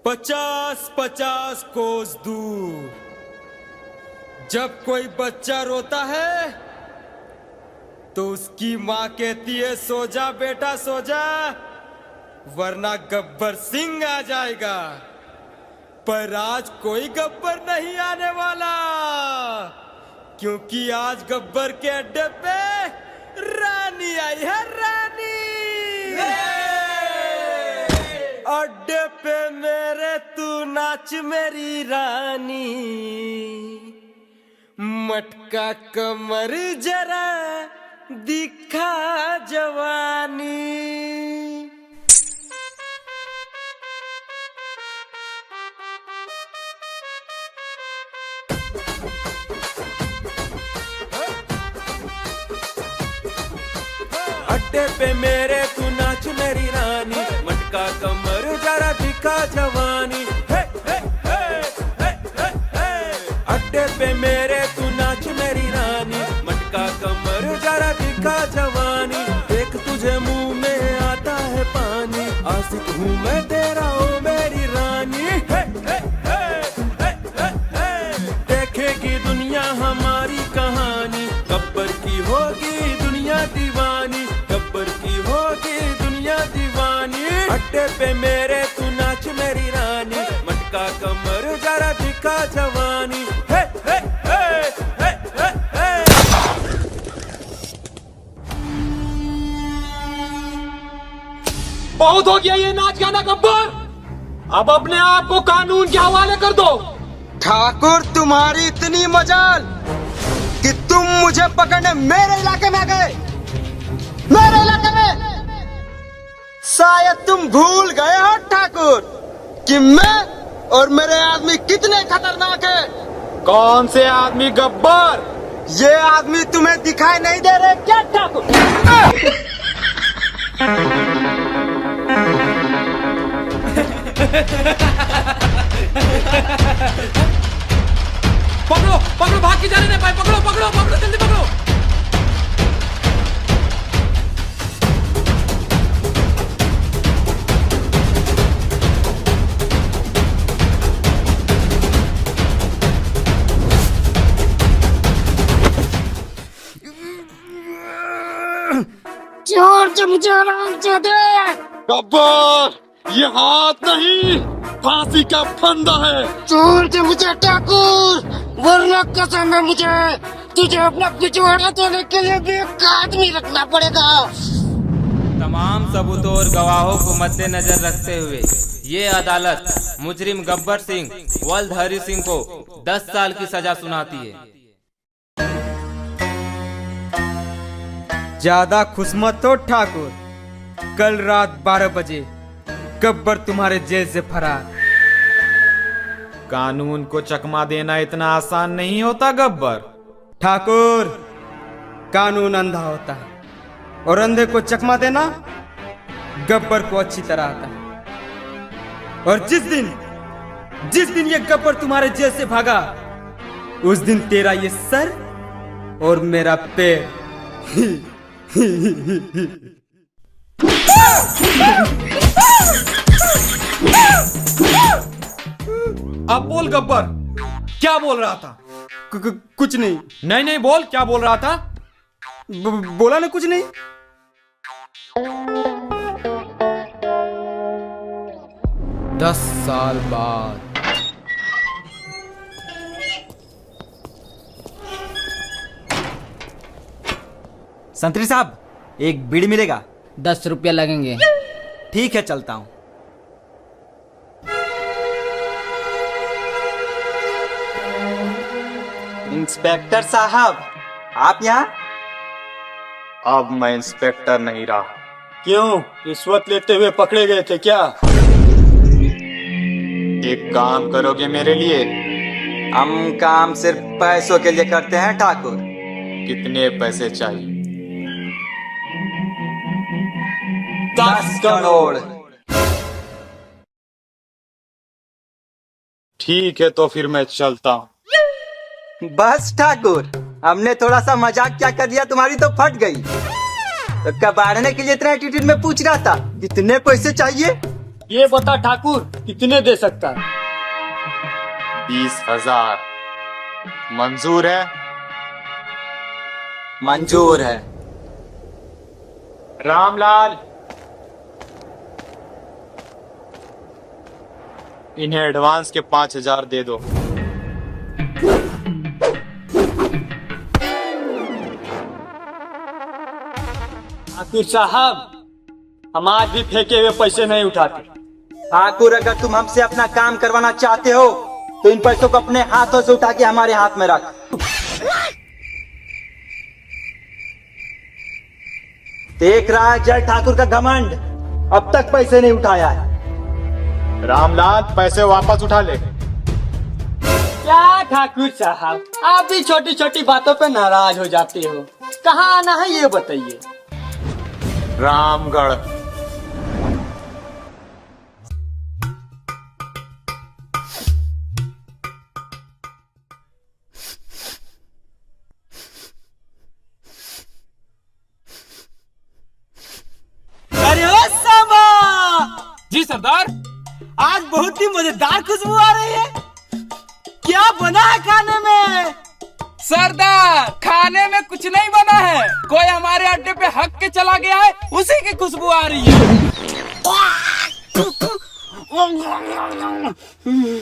50-50 कोस दूर जब कोई बच्चा रोता है तो उसकी माँ कहती है सो जा बेटा सो जा, वरना गब्बर सिंह आ जाएगा। पर आज कोई गब्बर नहीं आने वाला, क्योंकि आज गब्बर के अड्डे पे रानी आई है, रानी। अड्डे पे मेरे तू नाच मेरी रानी, मटका कमर जरा दिखा जवानी। अड्डे पे मेरे तू नाच मेरी रानी, मटका कमर जरा दिखा जवानी। हे हे हे हे हे हे। अड्डे पे मेरे तू नाच मेरी रानी, मटका कमर जरा दिखा जवानी। देख तुझे मुंह में आता है पानी, आशिक हूँ मैं तेरा ओ मेरी रानी। हे हे हे हे हे हे। देखेगी दुनिया हमारी कहानी, गब्बर की होगी दुनिया दीवानी, गब्बर की होगी दुनिया दीवानी। अड्डे पे मेरे तू नाच मेरी रानी, मटका कमर जरा दिखा जवानी। हे हे हे हे हे हे। बहुत हो गया ये नाच गाना गब्बर, अब अपने आप को कानून के हवाले कर दो। ठाकुर तुम्हारी इतनी मजाल कि तुम मुझे पकड़ने मेरे इलाके में आ गए, मेरे इलाके में। शायद तुम भूल गए हो ठाकुर कि मैं और मेरे आदमी कितने खतरनाक हैं। कौन से आदमी गब्बर? ये आदमी तुम्हें दिखाई नहीं दे रहे क्या ठाकुर? पकड़ो पकड़ो, भाग के जाने नहीं पाए, पकड़ो पकड़ो पकड़ो, जल्दी पकड़ो। जोर से मुझे आराम से दे। गब्बर, ये हाथ नहीं, फांसी का फंदा है। जोर से मुझे ठाकुर, वरना कसम है मुझे तुझे अपना पिछवाड़ा देने के लिए भी एक आदमी रखना पड़ेगा। तमाम सबूतों और गवाहों को मद्देनजर रखते हुए ये अदालत मुजरिम गब्बर सिंह वल्द हरी सिंह को 10 साल की सजा सुनाती है। ज्यादा खुश मत हो ठाकुर, कल रात 12 बजे गब्बर तुम्हारे जेल से फरार। कानून को चकमा देना इतना आसान नहीं होता गब्बर। ठाकुर, कानून अंधा होता है और अंधे को चकमा देना गब्बर को अच्छी तरह आता है। और जिस दिन ये गब्बर तुम्हारे जेल से भागा, उस दिन तेरा ये सर और मेरा पैर अब बोल गब्बर, क्या बोल रहा था? कुछ नहीं। नहीं नहीं बोल, क्या बोल रहा था? बोला ना कुछ नहीं। 10 साल बाद संतरी साहब, एक बीड़ी मिलेगा? 10 रुपया लगेंगे। ठीक है, चलता हूं। इंस्पेक्टर साहब, आप यहाँ? अब मैं इंस्पेक्टर नहीं रहा। क्यों, रिश्वत लेते हुए पकड़े गए थे क्या? एक काम करोगे मेरे लिए? हम काम सिर्फ पैसों के लिए करते हैं ठाकुर। कितने पैसे चाहिए? 10 करोड़। ठीक है, तो फिर मैं चलता हूँ। बस ठाकुर, हमने थोड़ा सा मजाक क्या कर दिया, तुम्हारी तो फट गई। तो कबाड़ने के लिए इतना एटीट्यूड में पूछ रहा था कितने पैसे चाहिए? ये बता ठाकुर कितने दे सकता है? 20,000 मंजूर है? मंजूर है। रामलाल, इन्हें एडवांस के 5,000 दे दो। ठाकुर साहब, हम आज भी फेंके हुए पैसे नहीं उठाते। ठाकुर, अगर तुम हमसे अपना काम करवाना चाहते हो तो इन पैसों को अपने हाथों से उठा के हमारे हाथ में रख। देख रहा है जय ठाकुर का घमंड, अब तक पैसे नहीं उठाया है। रामलाल, पैसे वापस उठा ले। क्या ठाकुर साहब, आप भी छोटी छोटी बातों पे नाराज हो जाते हो। कहाँ आना है ये बताइए। रामगढ़। अरे ओ सांबा! जी सरदार। आज बहुत ही मजेदार खुशबू आ रही है। क्या बना है खाने में? सरदार, खाने में कुछ नहीं बना है, कोई हमारे अड्डे पे हक के चला गया है, उसी की खुशबू आ रही है।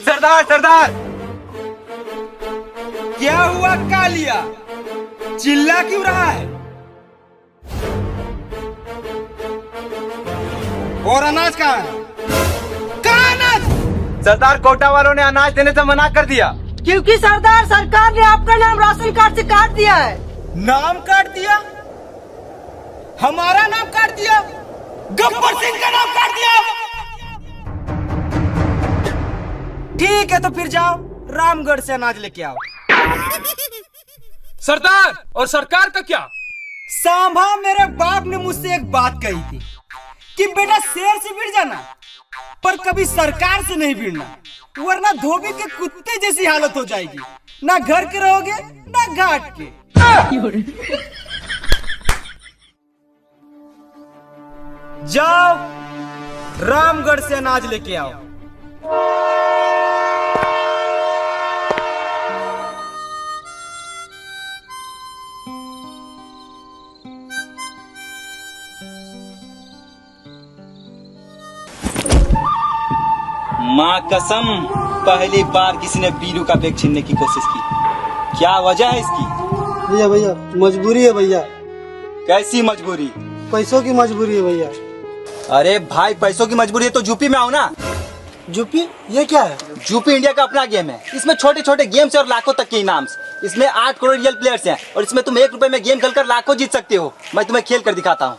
सरदार सरदार, क्या हुआ कालिया? चिल्ला क्यों रहा है? और अनाज कहाँ है? कहाँ अनाज? सरदार, कोटा वालों ने अनाज देने से मना कर दिया। क्योंकि सरदार, सरकार ने आपका नाम राशन कार्ड से काट दिया है। नाम काट दिया? हमारा नाम काट दिया? गब्बर सिंह का नाम काट दिया? ठीक है, तो फिर जाओ रामगढ़ से अनाज लेके आओ। सरदार, और सरकार का क्या? सांभा, मेरे बाप ने मुझसे एक बात कही थी कि बेटा शेर से भिड़ जाना, पर कभी सरकार से नहीं भिड़ना, वरना धोबी के कुत्ते जैसी हालत हो जाएगी। ना घर के रहोगे ना घाट के। जाओ रामगढ़ से अनाज लेके आओ। माँ कसम, पहली बार किसी ने बीरू का बैग छीनने की कोशिश की। क्या वजह है इसकी? भैया भैया, मजबूरी है भैया। कैसी मजबूरी? पैसों की मजबूरी है भैया। अरे भाई, पैसों की मजबूरी है तो यूपी में आओ ना। यूपी? ये क्या है? यूपी इंडिया का अपना गेम है। इसमें छोटे छोटे गेम्स और लाखों तक के इनाम। इसमें 8 करोड़ रियल प्लेयर्स हैं और इसमें तुम 1 रुपए में गेम खेलकर लाखों जीत सकते हो। मैं तुम्हें खेल कर दिखाता हूँ।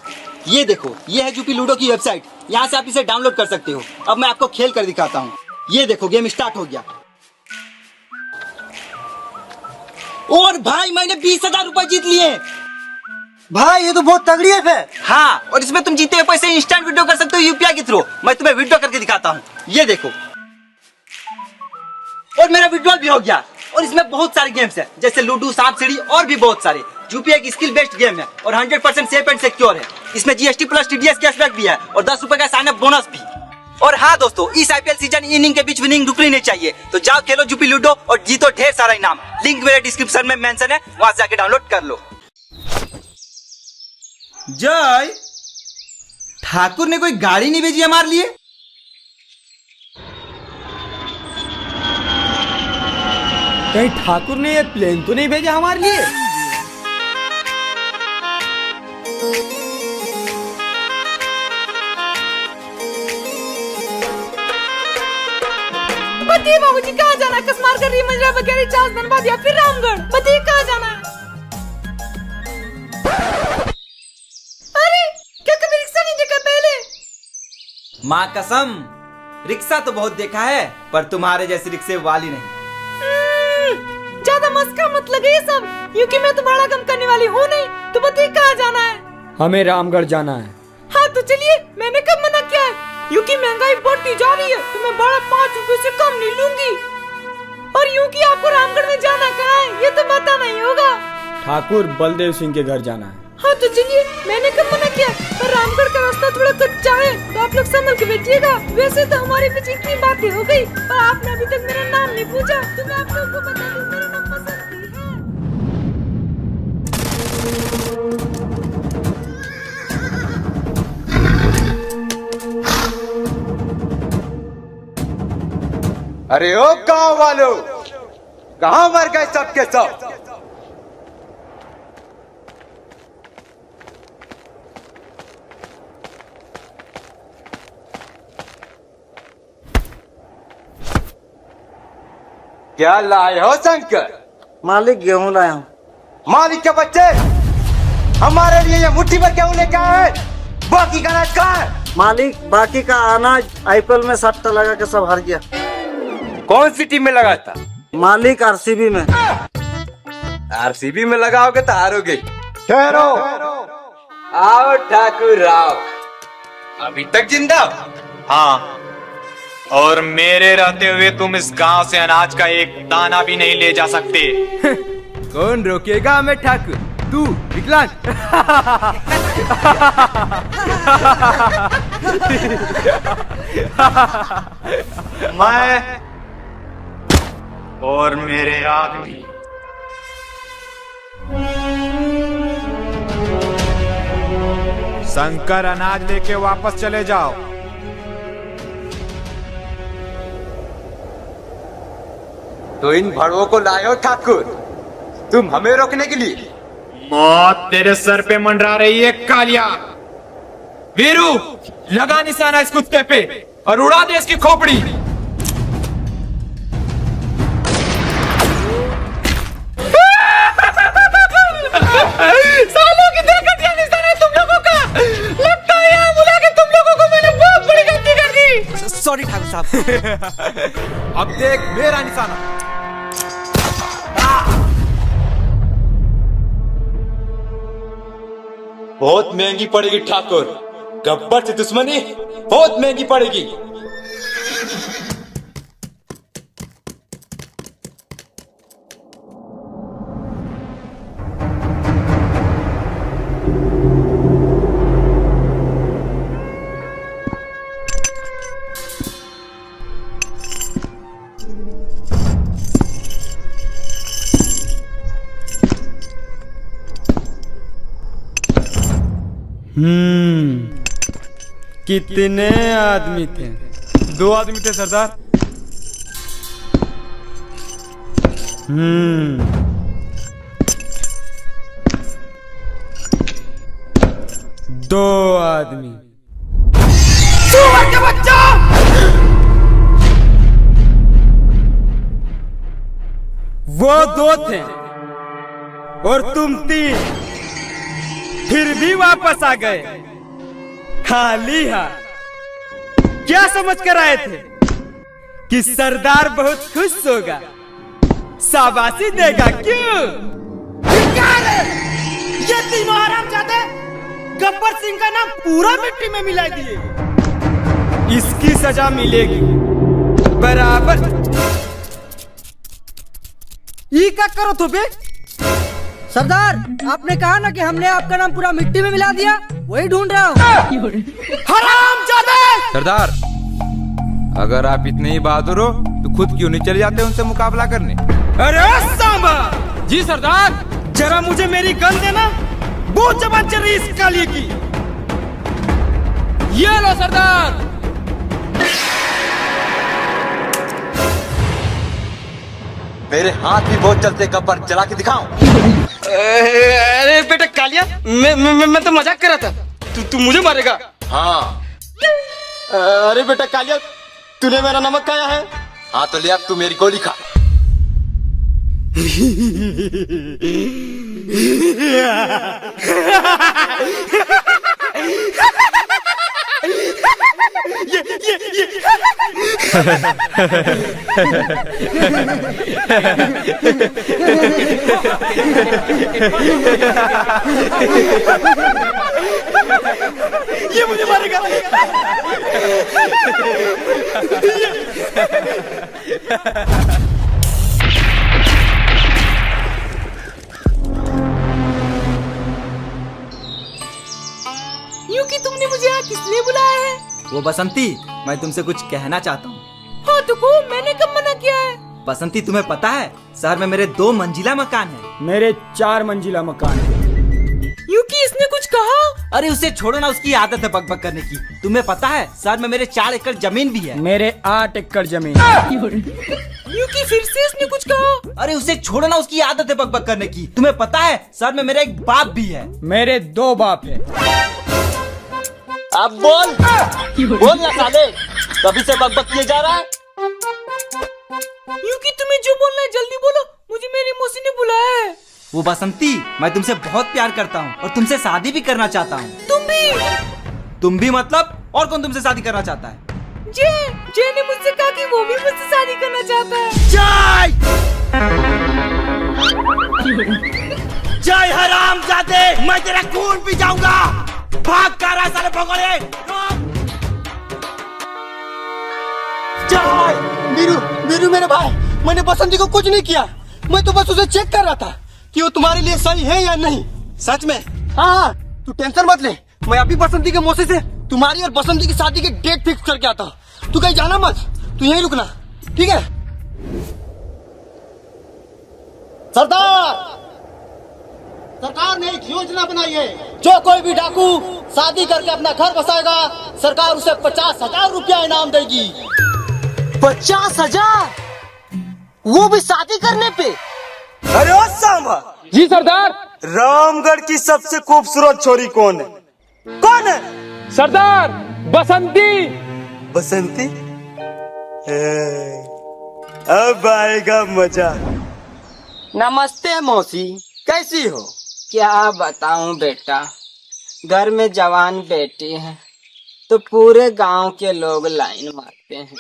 ये देखो, ये है यूपी लूडो की वेबसाइट। यहाँ से आप इसे डाउनलोड कर सकते हो। अब मैं आपको खेल कर दिखाता हूँ। ये देखो, गेम स्टार्ट हो गया। और भाई, मैंने 20,000 रुपए जीत लिए। भाई, ये तो बहुत तगड़ी है फिर। हाँ, और इसमें तुम जीते हुए पैसे इंस्टेंट विड्रॉ कर सकते हो यूपीआई के थ्रू। मैं तुम्हें विड्रॉ करके दिखाता हूँ। ये देखो, और मेरा विड्रॉल भी हो गया। और इसमें बहुत सारे गेम्स हैं, जैसे लूडो, सांप सीढ़ी और भी बहुत सारे। यूपीआई की स्किल बेस्ड गेम है और 100% सेफ एंड सिक्योर है। इसमें जीएसटी प्लस टीडीएस कैशबैक भी है और 10 रुपए का साइन अप बोनस भी। और हाँ दोस्तों, इस आईपीएल सीजन इनिंग के बीच विनिंग रुकनी नहीं चाहिए। तो जाओ खेलो यूपी लूडो और जीतो ढेर सारा इनाम। लिंक मेरे डिस्क्रिप्शन में मेंशन है, वहां से जाके डाउनलोड कर लो। जय ठाकुर ने कोई गाड़ी नहीं भेजी हमारे लिए? कहीं ठाकुर ने ये प्लेन तो नहीं भेजा हमारे लिए? बताइए बाबूजी, कहाँ जाना है? कसमार कर रही मंजरा बगैर चार्ज बनवा दिया, फिर रामगढ़। बताइए कहाँ जाना है? अरे, क्या कभी रिक्शा नहीं देखा पहले? माँ कसम, रिक्शा तो बहुत देखा है, पर तुम्हारे जैसी रिक्शे वाली नहीं। ज्यादा मस्का मत लगे ये सब, क्योंकि मैं तुम्हारा गम करने वाली हूँ नहीं। तो बताइए कहाँ जाना है? हमें रामगढ़ जाना है। हाँ तो चलिए, मैंने कब मना किया है? क्योंकि महंगाई बढ़ती जा रही है तो मैं बड़ा 5 रुपए से कम नहीं लूंगी। और यूं कि आपको रामगढ़ में जाना कहाँ है ये तो बताना ही होगा। ठाकुर बलदेव सिंह के घर जाना है। हाँ तो चलिए, मैंने कब मना किया? पर रामगढ़ का रास्ता थोड़ा कच्चा है तो आप लोग संभल के बैठिएगा। वैसे तो हमारे बीच इतनी बातें हो गई, पर आपने अभी तक मेरा नाम नहीं पूछा, तो मैं आप लोगों को बता दूं मेरा नाम बसंती है। अरे ओ गांव वालों, कहां मर गए सबके सब? क्या लाए हो शंकर? मालिक गेहूं लाया हूँ। मालिक के बच्चे, हमारे लिए ये मुट्ठी भर गेहूं लेके आए, बाकी का अनाज कहाँ है? मालिक बाकी का अनाज आईपीएल में सट्टा लगा के सब हार गया। कौन सी टीम में लगा था? मालिक आरसीबी में। आरसीबी में लगाओगे तो हारोगे। ठहरो, आओ ठाकुर आओ। अभी तक जिंदा? हाँ, और मेरे रहते हुए तुम इस गांव से अनाज का एक दाना भी नहीं ले जा सकते। कौन रोकेगा हमें ठाकुर? तू विकलांग। मैं और मेरे आदमी शंकर, अनाज लेके वापस चले जाओ। तो इन भड़वों को लाए हो ठाकुर, तुम हमें रोकने के लिए? मौत तेरे सर पे मंडरा रही है कालिया। वीरू, लगा निशाना इस कुत्ते पे और उड़ा दे इसकी खोपड़ी। सालों की दुर्घटना निशाना है तुम लोगों का। लगता है यहाँ बुला के तुम लोगों को मैंने बहुत बड़ी गलती कर दी। सॉरी ठाकुर साहब। अब देख मेरा निशाना। बहुत महंगी पड़ेगी ठाकुर, गब्बर से दुश्मनी बहुत महंगी पड़ेगी। कितने आदमी थे? 2 आदमी थे सरदार। दो आदमी। सुअर का बच्चा! वो 2 थे और तुम 3, फिर भी वापस आ गए खाली हाथ। क्या समझ कर आए थे कि सरदार बहुत खुश होगा, शाबाशी देगा? क्यों? ये तीनों हरामजादे गब्बर सिंह का नाम पूरा मिट्टी में मिला दिए। इसकी सजा मिलेगी बराबर। ये क्या करो तो बे? सरदार, आपने कहा ना कि हमने आपका नाम पूरा मिट्टी में मिला दिया, वही ढूंढ रहा हूँ। हरामजादे! सरदार, अगर आप इतने ही बहादुर हो तो खुद क्यों नहीं चले जाते उनसे मुकाबला करने? अरे सांबा! जी सरदार। जरा मुझे मेरी गन देना, बहुत जबान चल रही इस काली की। ये लो सरदार। मेरे हाथ भी बहुत चलते, गब्बर चला के दिखाऊं? अरे बेटा कालिया, मैं तो मजाक कर रहा था। तू मुझे मारेगा? हाँ। अरे बेटा कालिया, तूने मेरा नमक खाया है? हाँ तो ले, अब तू मेरी गोली खा। ये मुझे मारेगा। यूं कि तुमने मुझे यहाँ किस लिए बुलाया है? वो बसंती, मैं तुमसे कुछ कहना चाहता हूँ। हाँ तो को मैंने कब मना किया है? बसंती, तुम्हें पता है शहर में मेरे 2 मंजिला मकान है। मेरे 4 मंजिला मकान है। यूकी इसने कुछ कहा? अरे उसे छोड़ो ना, उसकी आदत है बकबक करने की। तुम्हें पता है शहर में मेरे 4 एकड़ जमीन भी है। मेरे 8 एकड़ जमीन। यूकी फिर से इसने कुछ कहा? अरे उसे छोड़ो ना, उसकी आदत है बकबक करने की। तुम्हें पता है शहर में मेरा एक बाप भी है। मेरे 2 बाप है। अब बोल ना साले, कभी से बकबक किए जा रहा है। यूकी तुम्हें जो बोलना है जल्दी बोलो, मुझे मेरी मौसी ने बुलाया है। वो बसंती, मैं तुमसे बहुत प्यार करता हूँ और तुमसे शादी भी करना चाहता हूँ। तुम भी मतलब? और कौन तुमसे शादी करना चाहता है? जय ने मुझसे कहा कि वो भी मुझसे शादी करना चाहता है। जय हरामजादे, मैं तेरा खून पी जाऊंगा। भाग कर रहा साले भगोड़े। वीरू मेरे भाई, मैंने बसंती को कुछ नहीं किया। मैं तो बस उसे चेक कर रहा था कि वो तुम्हारे लिए सही है या नहीं। सच में? हाँ, तू टेंशन मत ले। मैं अभी बसंती के मौसी से तुम्हारी और बसंती की शादी की डेट फिक्स करके आता हूँ। तू कहीं जाना मत, तू यहीं रुकना, ठीक है? सरकार ने एक योजना बनाई है। जो कोई भी डाकू शादी करके अपना घर बसाएगा, सरकार उसे 50,000 रुपया इनाम देगी। 50,000? वो भी शादी करने पे? अरे ओ सांबा। जी सरदार। रामगढ़ की सबसे खूबसूरत छोरी कौन है? कौन है? सरदार बसंती। बसंती? अब आएगा मजा। नमस्ते मौसी, कैसी हो? क्या बताऊं बेटा, घर में जवान बेटी है तो पूरे गांव के लोग लाइन मारते हैं।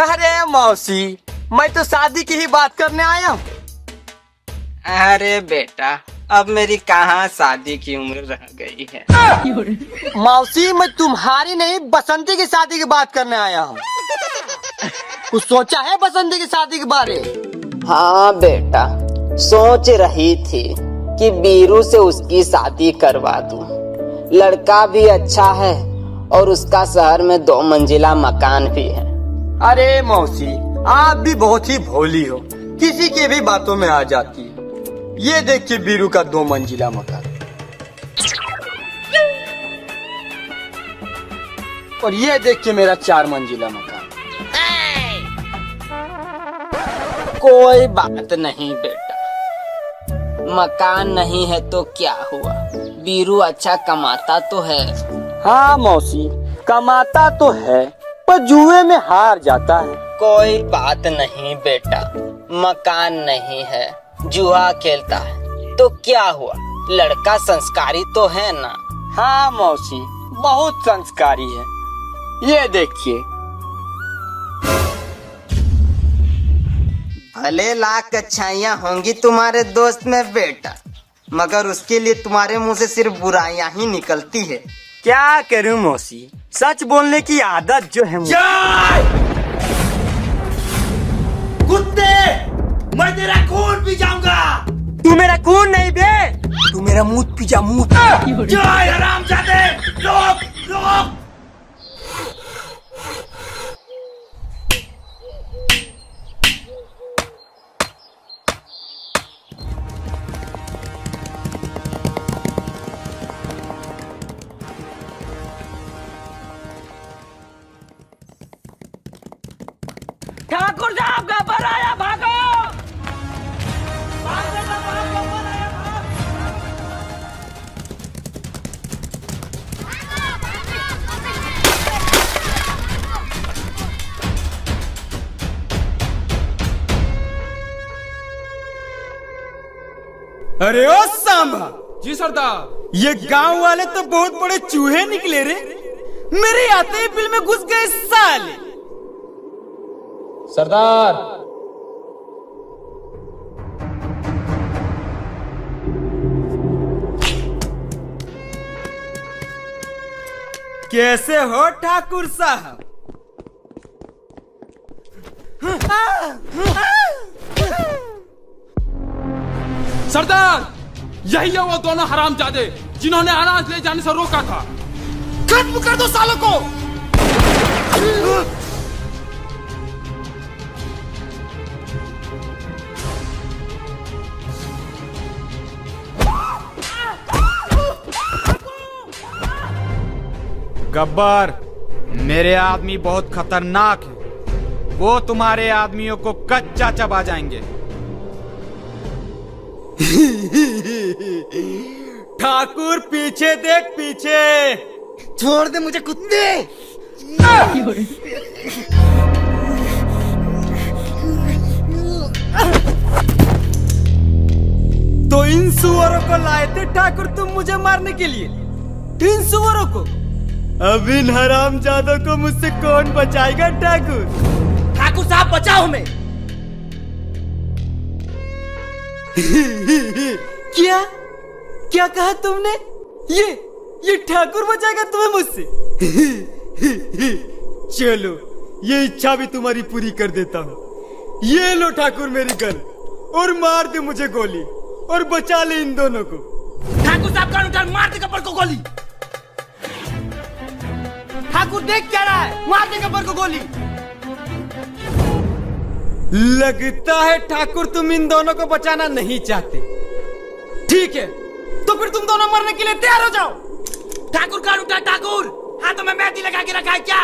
अरे मौसी, मैं तो शादी की ही बात करने आया हूँ। अरे बेटा, अब मेरी कहाँ शादी की उम्र रह गई है। मौसी, मैं तुम्हारी नहीं बसंती की शादी की बात करने आया हूँ। कुछ सोचा है बसंती की शादी के बारे? हाँ बेटा, सोच रही थी कि बीरू से उसकी शादी करवा दूं। लड़का भी अच्छा है और उसका शहर में 2 मंजिला मकान भी है। अरे मौसी, आप भी बहुत ही भोली हो, किसी की भी बातों में आ जाती है। ये देखिए बीरू का 2 मंजिला मकान और ये देखिए मेरा 4 मंजिला मकान। कोई बात नहीं बेटा, मकान नहीं है तो क्या हुआ, बीरू अच्छा कमाता तो है। हाँ मौसी, कमाता तो है पर जुए में हार जाता है। कोई बात नहीं बेटा, मकान नहीं है, जुआ खेलता है तो क्या हुआ, लड़का संस्कारी तो है ना। हाँ मौसी, बहुत संस्कारी है। ये देखिए। भले लाख अच्छाइयाँ होंगी तुम्हारे दोस्त में बेटा, मगर उसके लिए तुम्हारे मुंह से सिर्फ बुराइयां ही निकलती है। क्या करूं मौसी, सच बोलने की आदत जो है कुत्ते, मैं तेरा खून पी जाऊंगा। तू मेरा खून नहीं बे, तू मेरा मूत पी जा, मूत। जय हरामजादे, रोक रोक। ठाकुर साहब गब्बर आया, भागो। अरे ओ सांबा। जी सरदार। ये गांव वाले तो बहुत बड़े चूहे निकले रे, मेरे आते ही बिल में घुस गए साले। सरदार। कैसे हो ठाकुर साहब? सरदार, यही है वो दोनों हरामजादे जिन्होंने अनाज ले जाने से रोका था। खत्म कर दो सालों को। गब्बर, मेरे आदमी बहुत खतरनाक है। वो तुम्हारे आदमियों को कच्चा चबा जाएंगे। ठाकुर पीछे देख, पीछे। छोड़ दे मुझे कुत्ते। तो इन सुअरों को लाए थे ठाकुर तुम मुझे मारने के लिए? इन सुअरों को? अब इन हरामजादों को मुझसे कौन बचाएगा ठाकुर? ठाकुर साहब बचाओ हमें। क्या क्या कहा तुमने? ये ठाकुर बचाएगा तुम्हें मुझसे? चलो, ये इच्छा भी तुम्हारी पूरी कर देता हूँ। ये लो ठाकुर मेरी गन, और मार दे मुझे गोली, और बचा ले इन दोनों को। ठाकुर साहब का उठा, मार दे गब्बर को गोली। ठाकुर देख क्या रहा है, मार दे गब्बर को गोली। लगता है ठाकुर तुम इन दोनों को बचाना नहीं चाहते। ठीक है, तो फिर तुम दोनों मरने के लिए तैयार हो जाओ। ठाकुर का उठा, ठाकुर हाथों में मेहंदी लगा के रखा है क्या?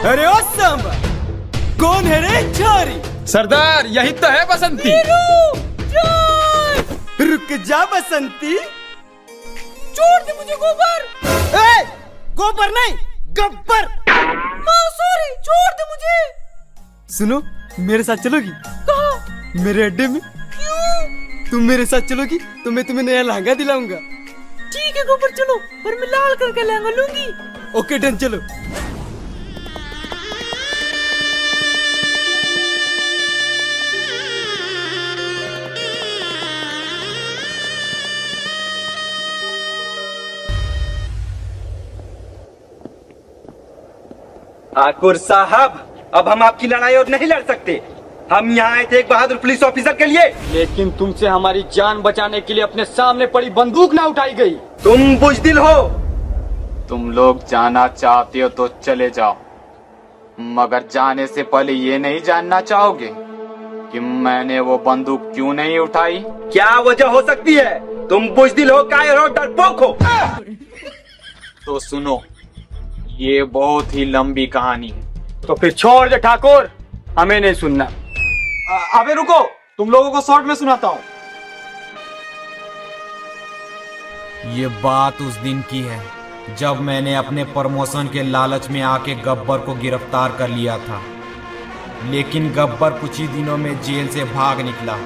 अरे ओ सांबा, कौन है रे छोरी? सरदार, यही तो है बसंती। रुक जा बसंती। छोड़ दे मुझे गोबर। ए, गोबर नहीं, गब्बर। सॉरी, छोड़ दे मुझे। सुनो, मेरे साथ चलोगी? कहाँ? मेरे अड्डे में। क्यों? तुम मेरे साथ चलोगी तो मैं तुम्हें नया लहंगा दिलाऊंगा। ठीक है गोबर, चलो, पर मैं लाल करके लहंगा लूंगी। ओके डन, चलो। ठाकुर साहब, अब हम आपकी लड़ाई और नहीं लड़ सकते। हम यहाँ आए थे एक बहादुर पुलिस ऑफिसर के लिए। लेकिन तुमसे हमारी जान बचाने के लिए अपने सामने पड़ी बंदूक ना उठाई गई। तुम बुजदिल हो। तुम लोग जाना चाहते हो तो चले जाओ, मगर जाने से पहले ये नहीं जानना चाहोगे कि मैंने वो बंदूक क्यों नहीं उठाई? क्या वजह हो सकती है? तुम बुजदिल हो, कायर हो, डरपोक हो। तो सुनो, ये बहुत ही लंबी कहानी है। तो फिर छोड़ दे ठाकुर, हमें नहीं सुनना। अबे रुको, तुम लोगों को शॉर्ट में सुनाता हूँ। ये बात उस दिन की है जब मैंने अपने प्रमोशन के लालच में आके गब्बर को गिरफ्तार कर लिया था। लेकिन गब्बर कुछ ही दिनों में जेल से भाग निकला,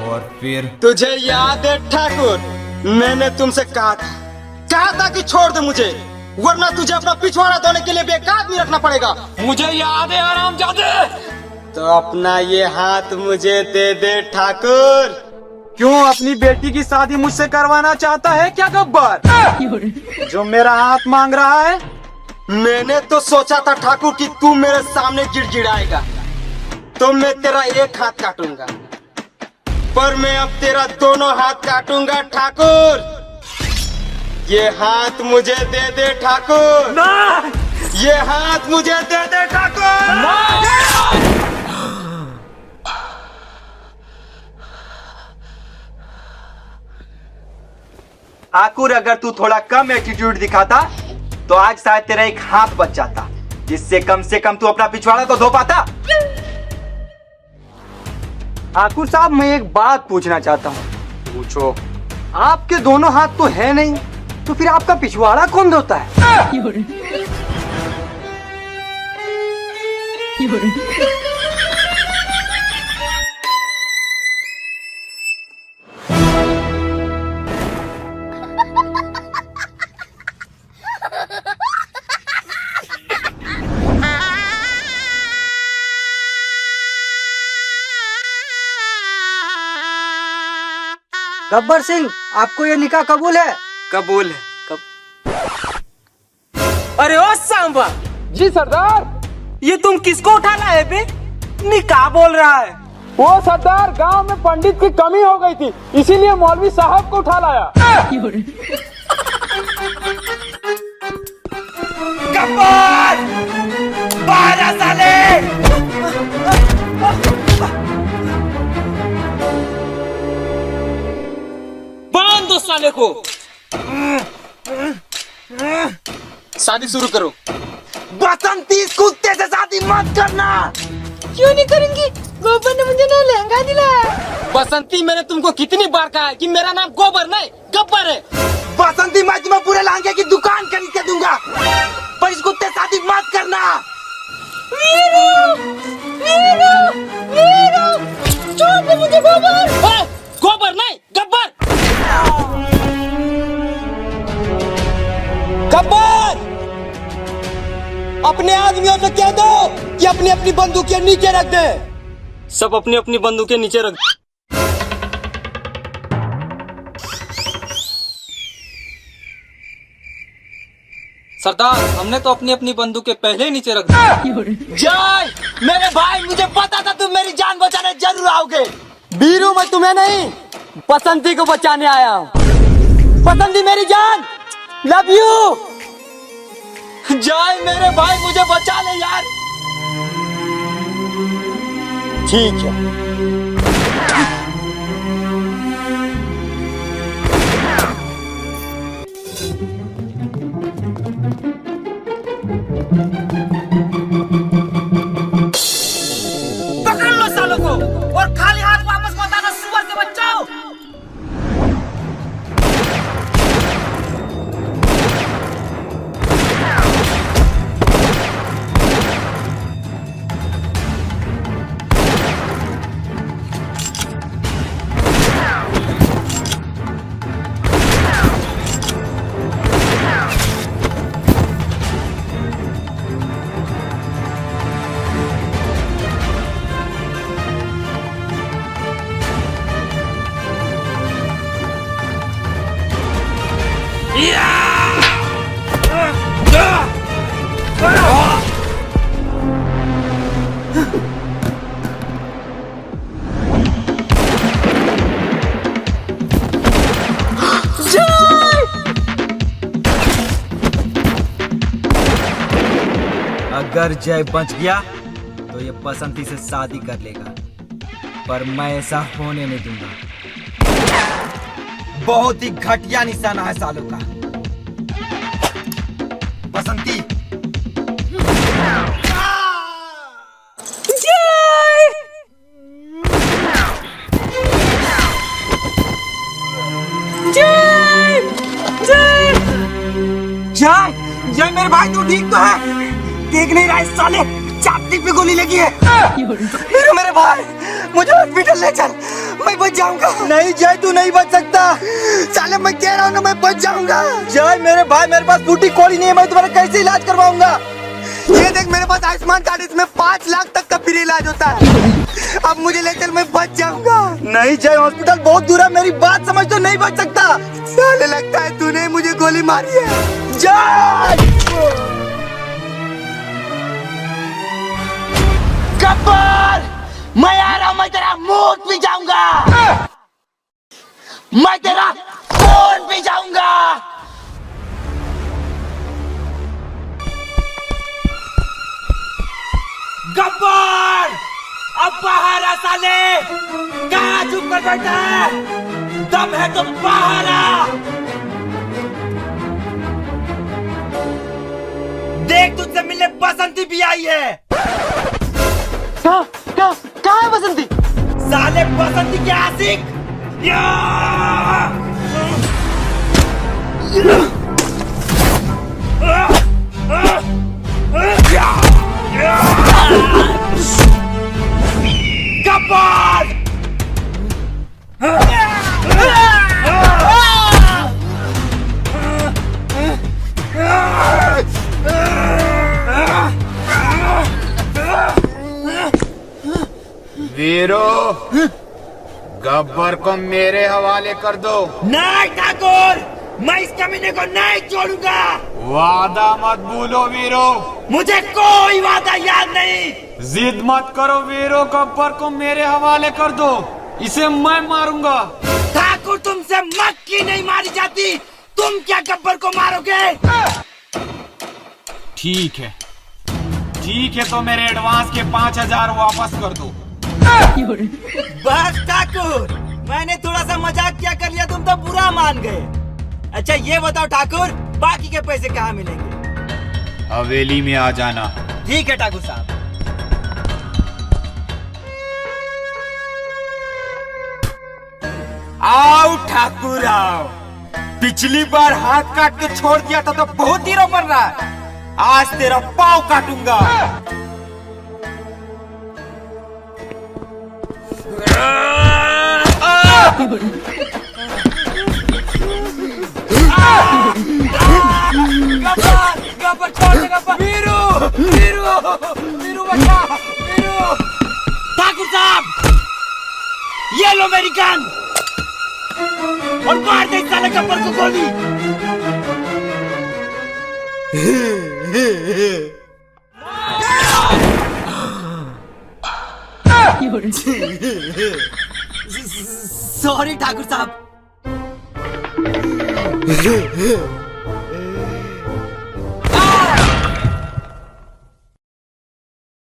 और फिर तुझे याद है ठाकुर, मैंने तुमसे कहा था कि छोड़ दे मुझे, वरना तुझे अपना पिछवाड़ा धोने के लिए बेकार आदमी रखना पड़ेगा। मुझे याद है हरामजादे। तो अपना ये हाथ मुझे दे दे ठाकुर। क्यों, अपनी बेटी की शादी मुझसे करवाना चाहता है क्या गब्बर, जो मेरा हाथ मांग रहा है? मैंने तो सोचा था ठाकुर कि तू मेरे सामने गिड़गिड़ाएगा तो मैं तेरा एक हाथ काटूंगा, पर मैं अब तेरा दोनों हाथ काटूंगा ठाकुर। ये हाथ मुझे दे दे ठाकुर। ना! ये हाथ मुझे दे दे ठाकुर। ठाकुर, अगर तू थोड़ा कम एटीट्यूड दिखाता तो आज शायद तेरा एक हाथ बच जाता, जिससे कम से कम तू अपना पिछवाड़ा तो धो पाता। ठाकुर साहब, मैं एक बात पूछना चाहता हूँ। पूछो। आपके दोनों हाथ तो है नहीं, तो फिर आपका पिछवाड़ा कौन धोता है? गब्बर सिंह, आपको ये निकाह कबूल है? कबूल है। अरे ओ सांबा। जी सरदार। ये तुम किसको उठा लाए बे? निकाह बोल रहा है। वो सरदार गांव में पंडित की कमी हो गई थी, इसीलिए मौलवी साहब को उठा लाया। गब्बर बाहर आ साले। बांध दो साले को। शादी शुरू करो। बसंती कुत्ते से शादी मत करना। क्यों नहीं करेंगी? गोबर ने मुझे ना लहंगा दिलाया। बसंती, मैंने तुमको कितनी बार कहा है कि मेरा नाम गोबर नहीं गब्बर है। बसंती, मैं तुम्हें पूरे लहंगे की दुकान खरीद के दूंगा, पर इस कुत्ते शादी मत करना। वीरू, वीरू, वीरू, छोड़ दे मुझे गोबर। गोबर नहीं गब्बर। गब्बर, अपने आदमियों से कह दो कि अपनी अपनी बंदूकें नीचे रख दे। सब अपनी अपनी बंदूकें नीचे रख। सरदार, हमने तो अपनी अपनी बंदूकें पहले ही नीचे रख दी। जय मेरे भाई, मुझे पता था तुम मेरी जान बचाने जरूर आओगे। वीरू, मैं तुम्हें नहीं बसंती को बचाने आया हूँ। बसंती मेरी जान, लव यू। जय मेरे भाई, मुझे बचा ले यार। ठीक है। पकड़ लो सालों को और खाली हाथ वापस मत आना, सुअर के बच्चों। अगर जय बच गया तो ये बसंती से शादी कर लेगा, पर मैं ऐसा होने नहीं दूंगा। बहुत ही घटिया निशाना है सालों का। बसंती, जय जय मेरे भाई, तू ठीक तो है? देख नहीं रहा इस साले छाती पे गोली लगी है। मेरे भाई, मुझे हॉस्पिटल ले चल, मैं बच जाऊंगा। नहीं जय, तू नहीं बच सकता। साले मैं कह रहा हूँ ना, मैं बच जाऊंगा। जय मेरे भाई, मेरे पास फूटी कोड़ी नहीं है, मैं तुम्हारा कैसे इलाज करवाऊंगा? ये देख, मेरे पास आयुष्मान कार्ड, इसमें 5 लाख तक का फ्री इलाज होता है। अब मुझे ले चल, मैं बच जाऊंगा। नहीं जय, हॉस्पिटल बहुत दूर है, मेरी बात समझ, तो नहीं बच सकता। साले लगता है तूने मुझे गोली मारी है। जय गब्बर, मैं आ रहा हूं, मैं तेरा मूड पी जाऊंगा, मैं तेरा खून पी जाऊंगा। गब्बर, अब बाहर आ साले। कहाँ चुप कर बैठा है? दम है तो बाहर आ। देख, तुझसे मिलने बसंती भी आई है। कहाँ है बसंती? साले बसंती के आशिक। गब्बर, वीरो, गब्बर को मेरे हवाले कर दो। नहीं ठाकुर, मैं इस कमीने को नहीं छोड़ूंगा। वादा मत भूलो वीरो। मुझे कोई वादा याद नहीं। जिद मत करो वीरो, गब्बर को मेरे हवाले कर दो, इसे मैं मारूंगा। ठाकुर तुमसे मक्खी नहीं मारी जाती, तुम क्या गब्बर को मारोगे? ठीक है तो मेरे एडवांस के 5,000 वापस कर दो। बस ठाकुर, मैंने थोड़ा सा मजाक क्या कर लिया, तुम तो बुरा मान गए। अच्छा ये बताओ ठाकुर, बाकी के पैसे कहाँ मिलेंगे? हवेली में आ जाना। ठीक है ठाकुर साहब। आओ ठाकुर आओ। पिछली बार हाथ काट के छोड़ दिया था तो बहुत हीरो बन रहा है, आज तेरा पाँव काटूंगा। गब्बर छोड़ दे गब्बर। वीरू बचा, वीरू। ठाकुर साहब ये लो मेरी गन और मार दे साले गब्बर को गोली। सॉरी ठाकुर साहब।